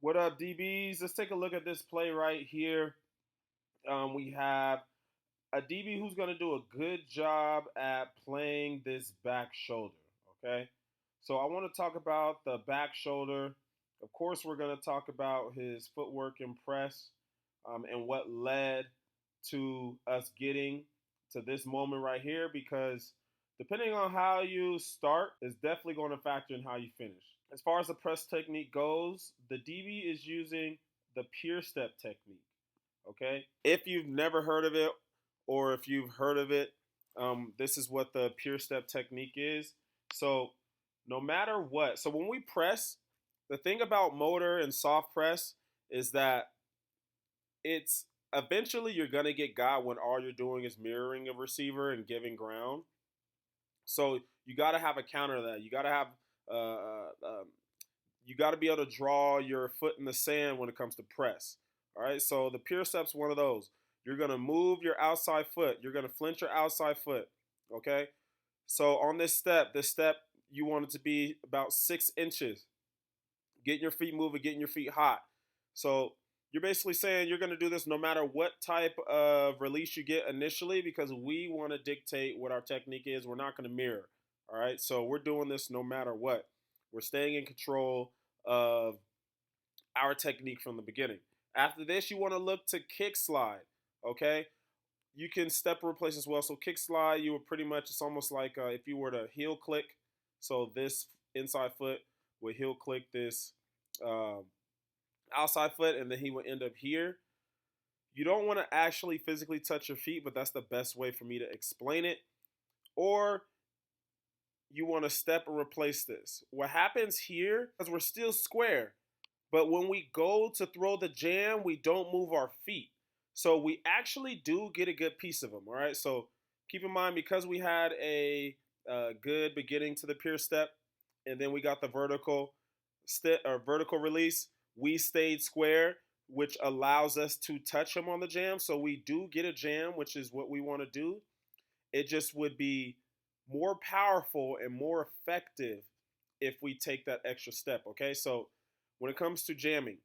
What up, DBs? Let's take a look at this play right here. We have a DB who's going to do a good job at playing this back shoulder. Okay, so I want to talk about the back shoulder. Of course, we're going to talk about his footwork and press, and what led to us getting to this moment right here. Because depending on how you start, is definitely going to factor in how you finish. As far as the press technique goes, the DB is using the pure step technique. Okay, if you've never heard of it, or if you've heard of it, this is what the pure step technique is. So no matter what, so when we press, the thing about motor and soft press is that it's eventually you're gonna get got when all you're doing is mirroring a receiver and giving ground. So you got to have a counter to that. You got to have uh, you got to be able to draw your foot in the sand when it comes to press. All right. So the pure step's one of those. You're gonna move your outside foot. You're gonna flinch your outside foot. Okay. So on this step you want it to be about 6 inches. Getting your feet moving, getting your feet hot. So you're basically saying you're going to do this no matter what type of release you get initially, because we want to dictate what our technique is. We're not going to mirror. All right. So we're doing this no matter what. We're staying in control of our technique from the beginning. After this, you want to look to kick slide. Okay. You can step and replace as well. So kick slide, you would pretty much, it's almost like if you were to heel click. So this inside foot would heel click this um, outside foot, and then he would end up here. You don't want to actually physically touch your feet, but that's the best way for me to explain it. Or you want to step and replace this. What happens here is we're still square, but when we go to throw the jam, we don't move our feet. So we actually do get a good piece of them. All right. So keep in mind, because we had a good beginning to the pure step, and then we got the vertical release, we stayed square, which allows us to touch him on the jam. So we do get a jam, which is what we want to do. It just would be more powerful and more effective if we take that extra step. Okay, so when it comes to jamming,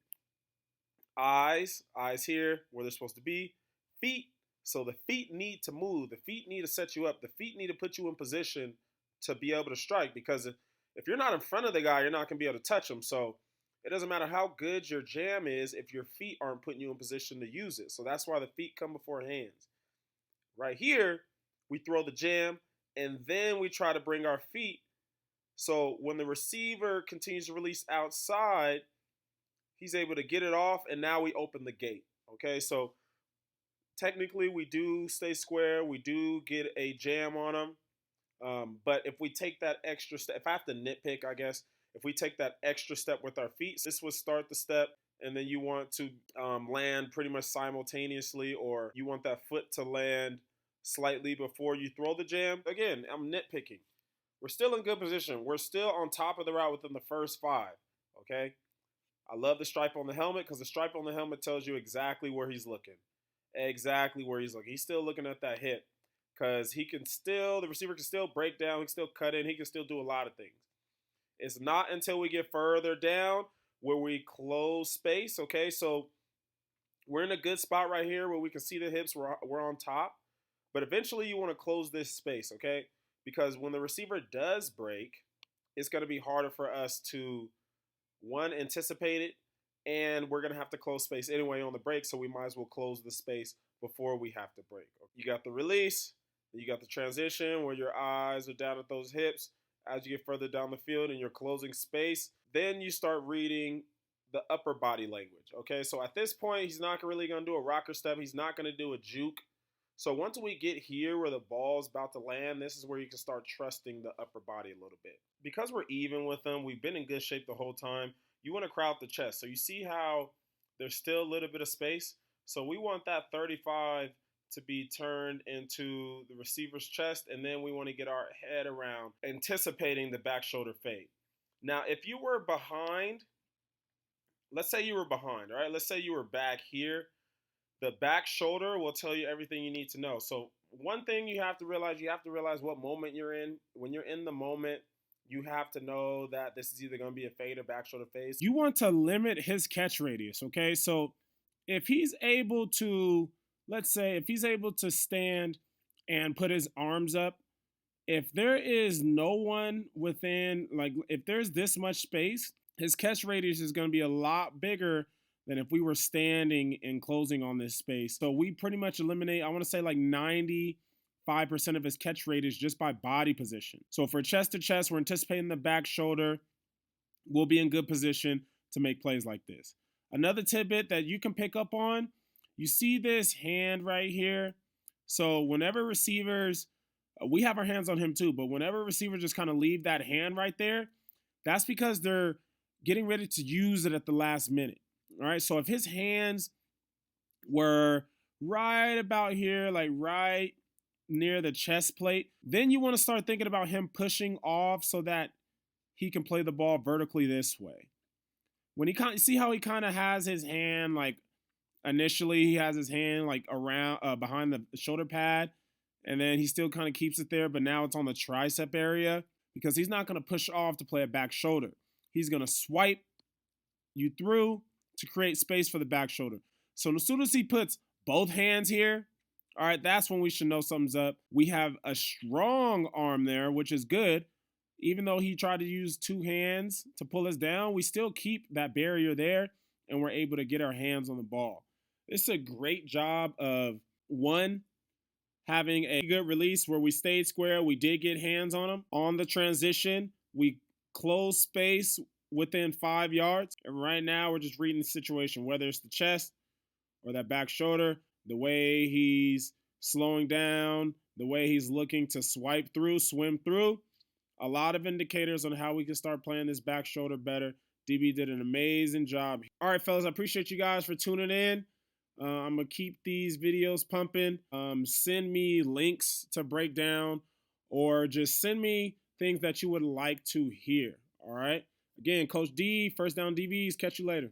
eyes here where they're supposed to be, feet. So the feet need to move. The feet need to set you up. The feet need to put you in position to be able to strike, because if you're not in front of the guy, you're not going to be able to touch him. So it doesn't matter how good your jam is if your feet aren't putting you in position to use it. So that's why the feet come before hands. Right here, we throw the jam, and then we try to bring our feet. So when the receiver continues to release outside, he's able to get it off, and now we open the gate. Okay, so technically we do stay square. We do get a jam on him. But if we take that extra step, if I have to nitpick, I guess, if we take that extra step with our feet, this would start the step, and then you want to land pretty much simultaneously, or you want that foot to land slightly before you throw the jam. Again, I'm nitpicking. We're still in good position. We're still on top of the route within the first 5. Okay. I love the stripe on the helmet, because the stripe on the helmet tells you exactly where he's looking. Exactly where he's looking. He's still looking at that hip, because the receiver can still break down, he can still cut in, he can still do a lot of things. It's not until we get further down where we close space. Okay, so we're in a good spot right here where we can see the hips, we're on top. But eventually you want to close this space, okay? Because when the receiver does break, it's going to be harder for us to, one, anticipate it, and we're going to have to close space anyway on the break, so we might as well close the space before we have to break. You got the release, you got the transition where your eyes are down at those hips as you get further down the field and you're closing space. Then you start reading the upper body language. Okay, so at this point, he's not really going to do a rocker step. He's not going to do a juke. So once we get here where the ball's about to land, this is where you can start trusting the upper body a little bit. Because we're even with them, we've been in good shape the whole time. You want to crowd the chest. So you see how there's still a little bit of space. So we want that 35 to be turned into the receiver's chest, and then we want to get our head around anticipating the back shoulder fade. Now, if you were behind, let's say you were behind, all right? Let's say you were back here. The back shoulder will tell you everything you need to know. So one thing you have to realize what moment you're in. When you're in the moment, you have to know that this is either going to be a fade or back shoulder fade. You want to limit his catch radius, okay? So if he's able to, let's say, if he's able to stand and put his arms up, if there is no one within, like if there's this much space, his catch radius is going to be a lot bigger than if we were standing and closing on this space. So we pretty much eliminate, I want to say like 95% of his catch radius just by body position. So for chest to chest, we're anticipating the back shoulder. We'll be in good position to make plays like this. Another tidbit that you can pick up on, you see this hand right here. So whenever receivers, we have our hands on him too, but whenever receivers just kind of leave that hand right there, that's because they're getting ready to use it at the last minute. All right, so if his hands were right about here, like right near the chest plate, then you want to start thinking about him pushing off so that he can play the ball vertically this way. When he see how he kind of has his hand, like initially he has his hand like around behind the shoulder pad, and then he still kind of keeps it there, but now it's on the tricep area because he's not going to push off to play a back shoulder. He's going to swipe you through to create space for the back shoulder. So as soon as he puts both hands here, all right, that's when we should know something's up. We have a strong arm there, which is good. Even though he tried to use two hands to pull us down, we still keep that barrier there and we're able to get our hands on the ball. This is a great job of, one, having a good release where we stayed square. We did get hands on him. On the transition, we closed space within 5 yards. And right now, we're just reading the situation, whether it's the chest or that back shoulder, the way he's slowing down, the way he's looking to swipe through, swim through. A lot of indicators on how we can start playing this back shoulder better. DB did an amazing job. All right, fellas, I appreciate you guys for tuning in. I'm going to keep these videos pumping. Send me links to break down or just send me things that you would like to hear. All right. Again, Coach D, First Down DBs. Catch you later.